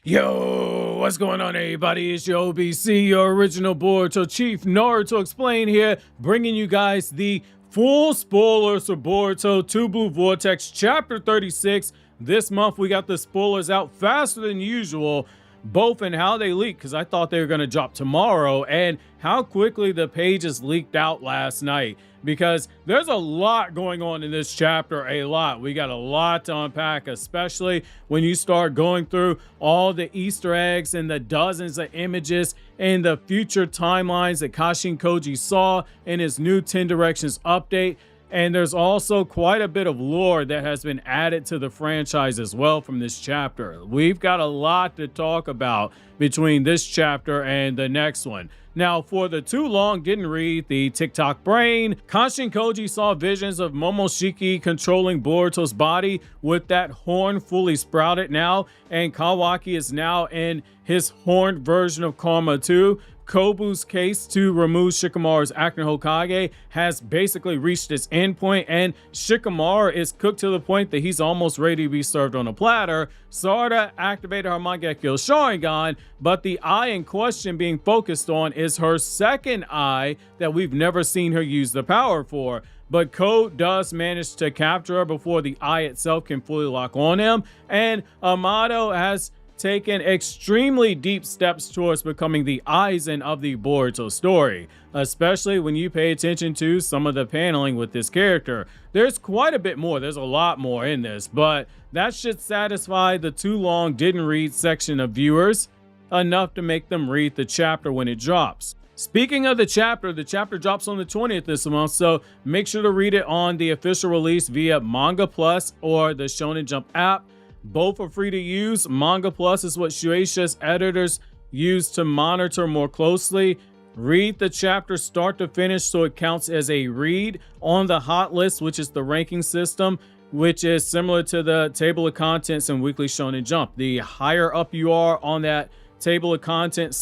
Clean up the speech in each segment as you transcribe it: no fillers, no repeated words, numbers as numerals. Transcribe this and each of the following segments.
Yo, what's going on, everybody? It's your OBC, your original Boruto Chief Naruto Explain here, bringing you guys the full spoilers for Boruto 2 Blue Vortex Chapter 36. This month, we got the spoilers out faster than usual, both in how they leak, because I thought they were going to drop tomorrow, and how quickly the pages leaked out last night. Because there's a lot going on in this chapter, a lot. We got a lot to unpack, especially when you start going through all the Easter eggs and the dozens of images and the future timelines that Kashin Koji saw in his new 10 Directions update. And there's also quite a bit of lore that has been added to the franchise as well from this chapter. We've got a lot to talk about between this chapter and the next one. Now, for the too long didn't read the TikTok brain, Kashin Koji saw visions of Momoshiki controlling Boruto's body with that horn fully sprouted now, and Kawaki is now in his horned version of Karma 2. Kobu's case to remove Shikamaru's acting Hokage has basically reached its endpoint, and Shikamaru is cooked to the point that he's almost ready to be served on a platter. Sarada activated her Mangekyo Sharingan, but the eye in question being focused on is her second eye that we've never seen her use the power for. But Code does manage to capture her before the eye itself can fully lock on him, and Amado has taken extremely deep steps towards becoming the Aizen of the Boruto story, especially when you pay attention to some of the paneling with this character. There's quite a bit more, there's a lot more in this, but that should satisfy the too long didn't read section of viewers enough to make them read the chapter when it drops. Speaking of the chapter drops on the 20th this month, so make sure to read it on the official release via Manga Plus or the Shonen Jump app. Both are free to use. Manga Plus is what Shueisha's editors use to monitor more closely. Read the chapter start to finish so it counts as a read on the hot list, which is the ranking system, which is similar to the table of contents in Weekly Shonen Jump. The higher up you are on that table of content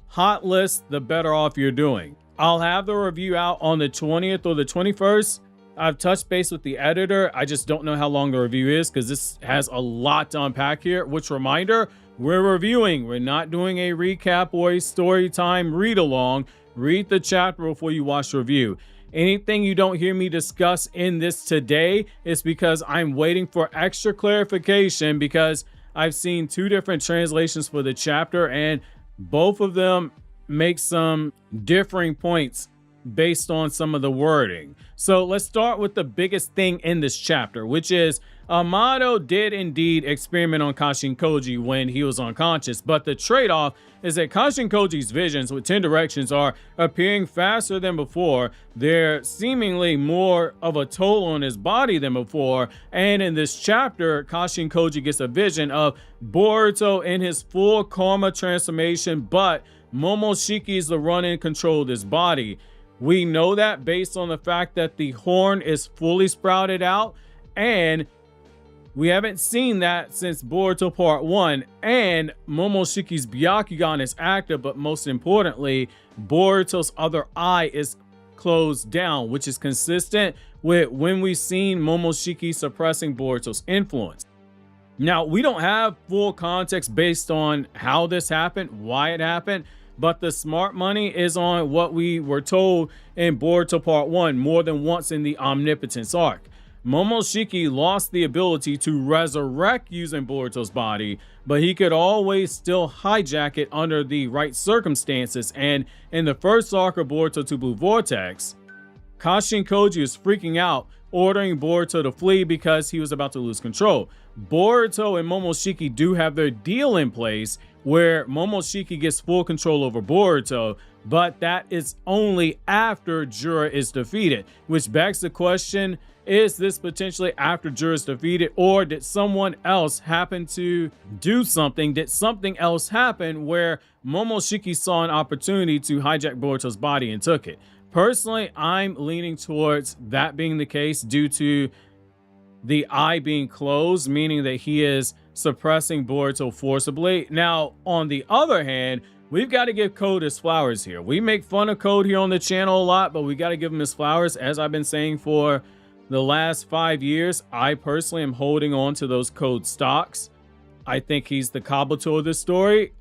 / hot list, the better off you're doing. I'll have the review out on the 20th or the 21st. I've touched base with the editor. I just don't know how long the review is because this has a lot to unpack here. Which, reminder, we're reviewing. We're not doing a recap or a story time read along. Read the chapter before you watch the review. Anything you don't hear me discuss in this today is because I'm waiting for extra clarification, because I've seen two different translations for the chapter and both of them make some differing points based on some of the wording. So let's start with the biggest thing in this chapter, which is Amado did indeed experiment on Kashin Koji when he was unconscious, but the trade-off is that Kashin Koji's visions with 10 Directions are appearing faster than before. They're seemingly more of a toll on his body than before, and in this chapter, Kashin Koji gets a vision of Boruto in his full karma transformation, but Momoshiki is the one in control of his body. We know that based on the fact that the horn is fully sprouted out, and we haven't seen that since Boruto Part 1, and Momoshiki's Byakugan is active, but most importantly, Boruto's other eye is closed down, which is consistent with when we've seen Momoshiki suppressing Boruto's influence. Now, we don't have full context based on how this happened, why it happened, but the smart money is on what we were told in Boruto Part 1 more than once in the Omnipotence arc. Momoshiki lost the ability to resurrect using Boruto's body, but he could always still hijack it under the right circumstances, and in the first arc of Boruto 2 Blue Vortex, Kashin Koji is freaking out, ordering Boruto to flee because he was about to lose control. Boruto and Momoshiki do have their deal in place where Momoshiki gets full control over Boruto, but that is only after Jura is defeated, which begs the question, is this potentially after Jura is defeated, or did someone else happen to do something? Did something else happen where Momoshiki saw an opportunity to hijack Boruto's body and took it? Personally, I'm leaning towards that being the case due to the eye being closed, meaning that he is suppressing Boruto forcibly. Now, on the other hand, we've got to give Code his flowers here. We make fun of Code here on the channel a lot, but we got to give him his flowers. As I've been saying for the last 5 years, I personally am holding on to those Code stocks. I think he's the Kabuto of this story,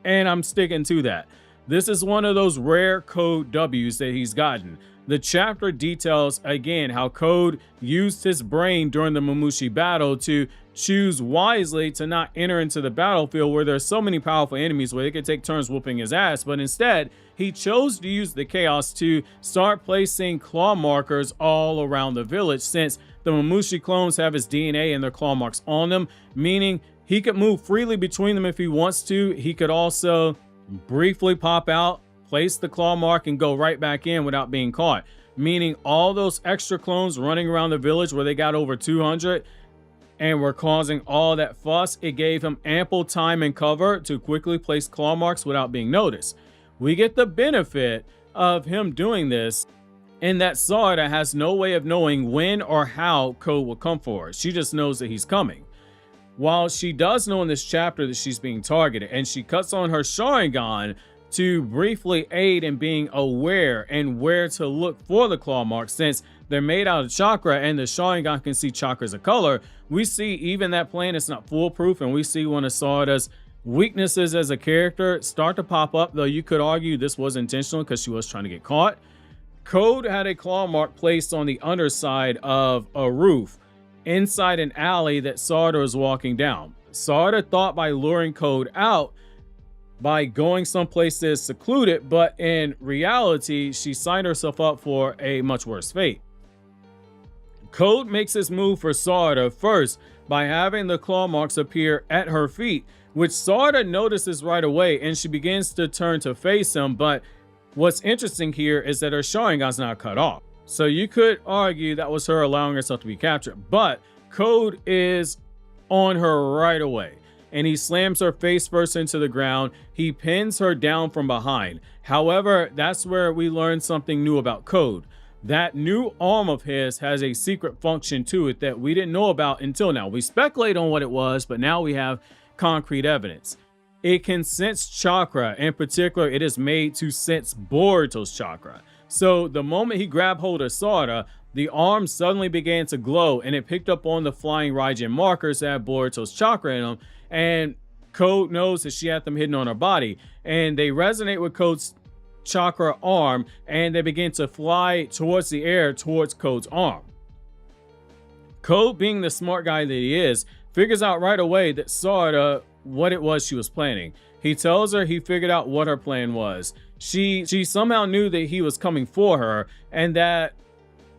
and I'm sticking to that. This is one of those rare Code W's that he's gotten. The chapter details again how Code used his brain during the Momoshiki battle to choose wisely to not enter into the battlefield where there's so many powerful enemies where they could take turns whooping his ass, but instead he chose to use the chaos to start placing claw markers all around the village, since the Momoshiki clones have his DNA and their claw marks on them, meaning he could move freely between them if he wants to. He could also briefly pop out, place the claw mark, and go right back in without being caught, meaning all those extra clones running around the village where they got over 200 and were causing all that fuss, it gave him ample time and cover to quickly place claw marks without being noticed. We get the benefit of him doing this in that Sarada has no way of knowing when or how Code will come for her. She just knows that he's coming. While she does know in this chapter that she's being targeted, and she cuts on her Sharingan to briefly aid in being aware and where to look for the claw marks, since they're made out of chakra and the Sharingan can see chakra as a color. We see even that plan is not foolproof, and we see one of Sarada's weaknesses as a character start to pop up, though you could argue this was intentional because she was trying to get caught. Code had a claw mark placed on the underside of a roof inside an alley that Sarada was walking down. Sarada thought by luring Code out by going someplace that is secluded, but in reality, she signed herself up for a much worse fate. Code makes his move for Sarada first by having the claw marks appear at her feet, which Sarada notices right away, and she begins to turn to face him, but what's interesting here is that her Sharingan's not cut off. So you could argue that was her allowing herself to be captured, but Code is on her right away, and he slams her face first into the ground. He pins her down from behind. However, that's where we learn something new about Code. That new arm of his has a secret function to it that we didn't know about until now. We speculate on what it was, but now we have concrete evidence. It can sense chakra. In particular, it is made to sense Boruto's chakra. So the moment he grabbed hold of Sarada, the arm suddenly began to glow, and it picked up on the flying Raijin markers that had Boruto's chakra in them, and Code knows that she had them hidden on her body, and they resonate with Code's chakra arm, and they begin to fly towards the air towards Code's arm. Code, being the smart guy that he is, figures out right away that Sarada what it was she was planning. He tells her he figured out what her plan was. She somehow knew that he was coming for her, and that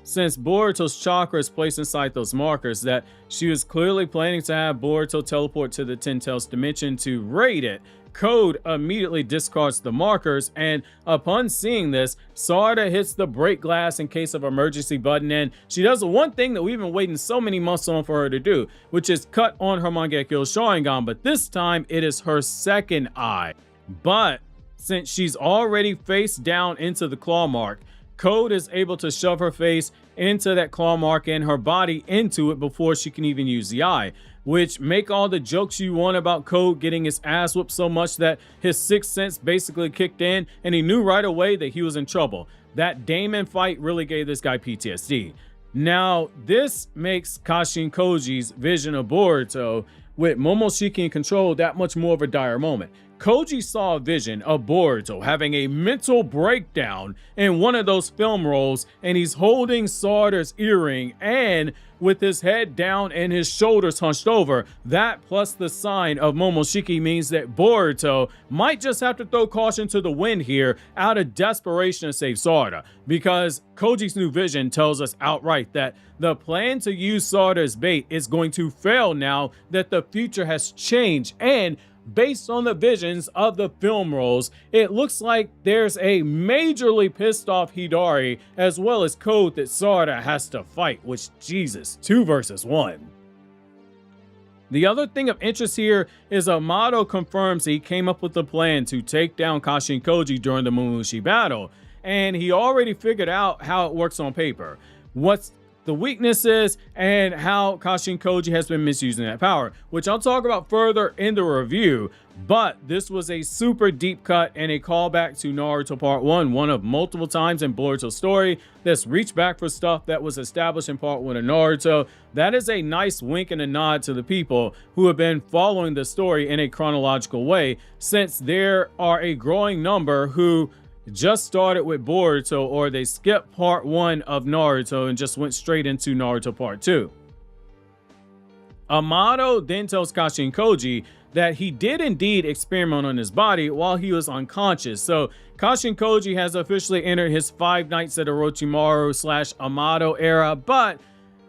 since Boruto's chakra is placed inside those markers, that she was clearly planning to have Boruto teleport to the Ten Tails dimension to raid it. Code immediately discards the markers, and upon seeing this, Sarada hits the break glass in case of emergency button, and she does the one thing that we've been waiting so many months on for her to do, which is cut on her Mangekyo Sharingan, but this time it is her second eye. But since she's already face down into the claw mark, Code is able to shove her face into that claw mark and her body into it before she can even use the eye, which make all the jokes you want about Code getting his ass whooped so much that his sixth sense basically kicked in and he knew right away that he was in trouble. That Damon fight really gave this guy PTSD. Now, this makes Kashin Koji's vision of Boruto with Momoshiki in control that much more of a dire moment. Koji saw a vision of Boruto having a mental breakdown in one of those film rolls, and he's holding Sarada's earring and with his head down and his shoulders hunched over. That plus the sign of Momoshiki means that Boruto might just have to throw caution to the wind here out of desperation to save Sarada, because Koji's new vision tells us outright that the plan to use Sarada as bait is going to fail now that the future has changed, and based on the visions of the film rolls, it looks like there's a majorly pissed off Hidari as well as Code that Sarada has to fight, which, Jesus, 2 versus 1. The other thing of interest here is Amado confirms he came up with a plan to take down Kashin Koji during the Momoshiki battle, and he already figured out how it works on paper. What's the weaknesses, and how Kashin Koji has been misusing that power, which I'll talk about further in the review. But this was a super deep cut and a callback to Naruto Part 1, one of multiple times in Boruto's story that's reached back for stuff that was established in Part 1 of Naruto. That is a nice wink and a nod to the people who have been following the story in a chronological way, since there are a growing number who just started with Boruto, or they skipped Part 1 of Naruto and just went straight into Naruto Part 2. Amado then tells Kashin Koji that he did indeed experiment on his body while he was unconscious. So Kashin Koji has officially entered his 5 Nights at Orochimaru / Amado era, but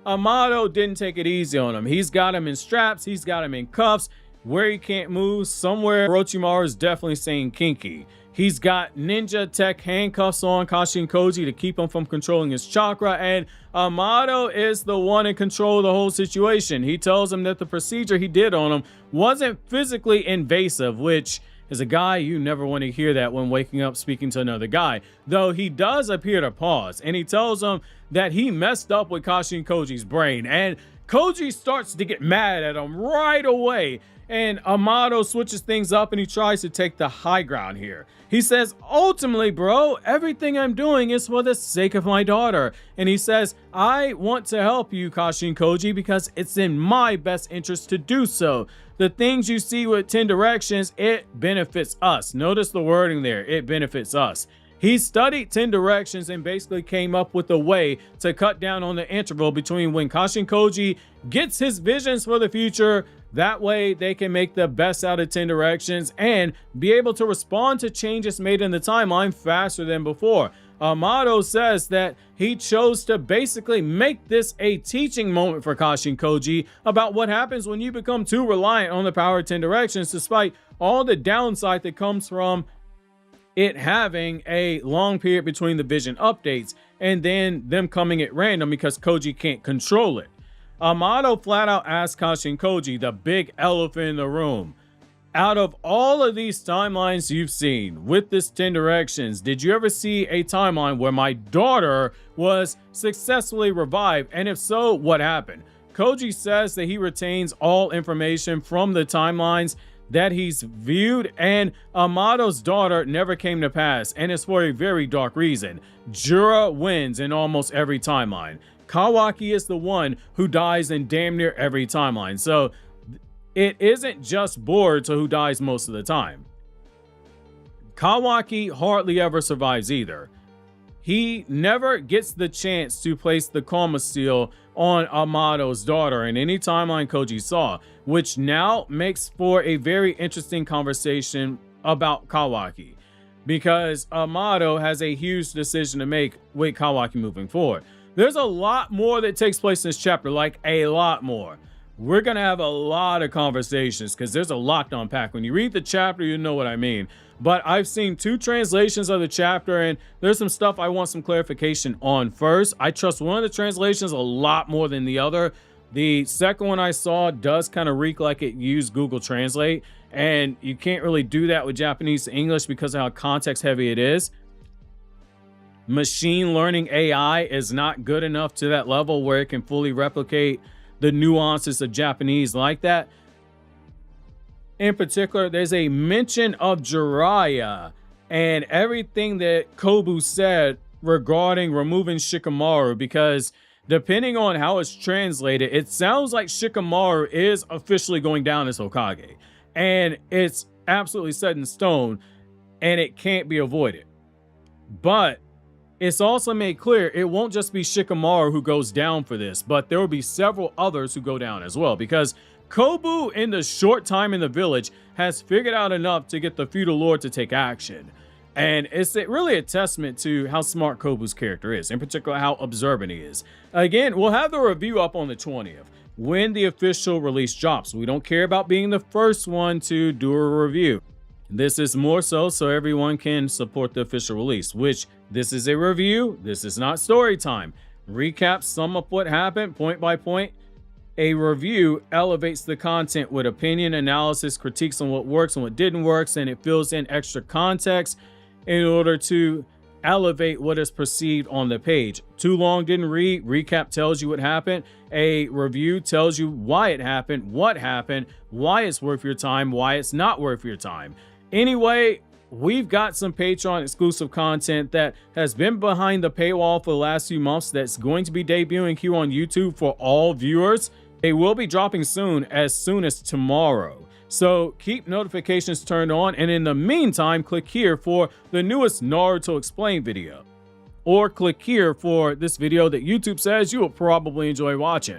Amado didn't take it easy on him. He's got him in straps, he's got him in cuffs, where he can't move. Somewhere Orochimaru is definitely saying kinky. He's got ninja tech handcuffs on Kashin Koji to keep him from controlling his chakra, and Amado is the one in control of the whole situation. He tells him that the procedure he did on him wasn't physically invasive, which is a guy you never want to hear that when waking up speaking to another guy. Though he does appear to pause, and he tells him that he messed up with Kashin Koji's brain, and Koji starts to get mad at him right away. And Amado switches things up and he tries to take the high ground here. He says, ultimately, bro, everything I'm doing is for the sake of my daughter. And he says, I want to help you, Kashin Koji, because it's in my best interest to do so. The things you see with 10 directions, it benefits us. Notice the wording there, it benefits us. He studied 10 directions and basically came up with a way to cut down on the interval between when Kashin Koji gets his visions for the future. That way they can make the best out of 10 directions and be able to respond to changes made in the timeline faster than before. Amado says that he chose to basically make this a teaching moment for Kashin Koji about what happens when you become too reliant on the power of 10 directions, despite all the downside that comes from it having a long period between the vision updates and then them coming at random because Koji can't control it. Amado flat out asks Kashin Koji, the big elephant in the room, out of all of these timelines you've seen with this 10 directions, did you ever see a timeline where my daughter was successfully revived? And if so, what happened? Koji says that he retains all information from the timelines that he's viewed, and Amado's daughter never came to pass, and it's for a very dark reason. Jura wins in almost every timeline. Kawaki is the one who dies in damn near every timeline. So it isn't just Boruto who dies most of the time. Kawaki hardly ever survives either. He never gets the chance to place the Karma Seal on Amado's daughter in any timeline Koji saw, which now makes for a very interesting conversation about Kawaki, because Amado has a huge decision to make with Kawaki moving forward. There's a lot more that takes place in this chapter, like a lot more. We're going to have a lot of conversations because there's a lot to unpack. When you read the chapter, you know what I mean. But I've seen 2 translations of the chapter, and there's some stuff I want some clarification on first. I trust one of the translations a lot more than the other. The second one I saw does kind of reek like it used Google Translate, and you can't really do that with Japanese to English because of how context heavy it is. Machine learning AI is not good enough to that level where it can fully replicate the nuances of Japanese like that. In particular, there's a mention of Jiraiya and everything that Kobu said regarding removing Shikamaru, because depending on how it's translated, it sounds like Shikamaru is officially going down as Hokage, and it's absolutely set in stone and it can't be avoided. But it's also made clear it won't just be Shikamaru who goes down for this, but there will be several others who go down as well, because Kobu, in the short time in the village, has figured out enough to get the feudal lord to take action. And it's really a testament to how smart Kobu's character is, in particular how observant he is. Again, we'll have the review up on the 20th when the official release drops. We don't care about being the first one to do a review. This is more so everyone can support the official release, which this is a review. This is not story time. Recap, sum up what happened point by point. A review elevates the content with opinion, analysis, critiques on what works and what didn't work, and it fills in extra context in order to elevate what is perceived on the page. Too long didn't read, recap tells you what happened, a review tells you why it happened, what happened, why it's worth your time, why it's not worth your time. Anyway, we've got some Patreon exclusive content that has been behind the paywall for the last few months that's going to be debuting here on YouTube for all viewers. They will be dropping soon as tomorrow. So keep notifications turned on, and in the meantime, click here for the newest Naruto Explained video. Or click here for this video that YouTube says you will probably enjoy watching.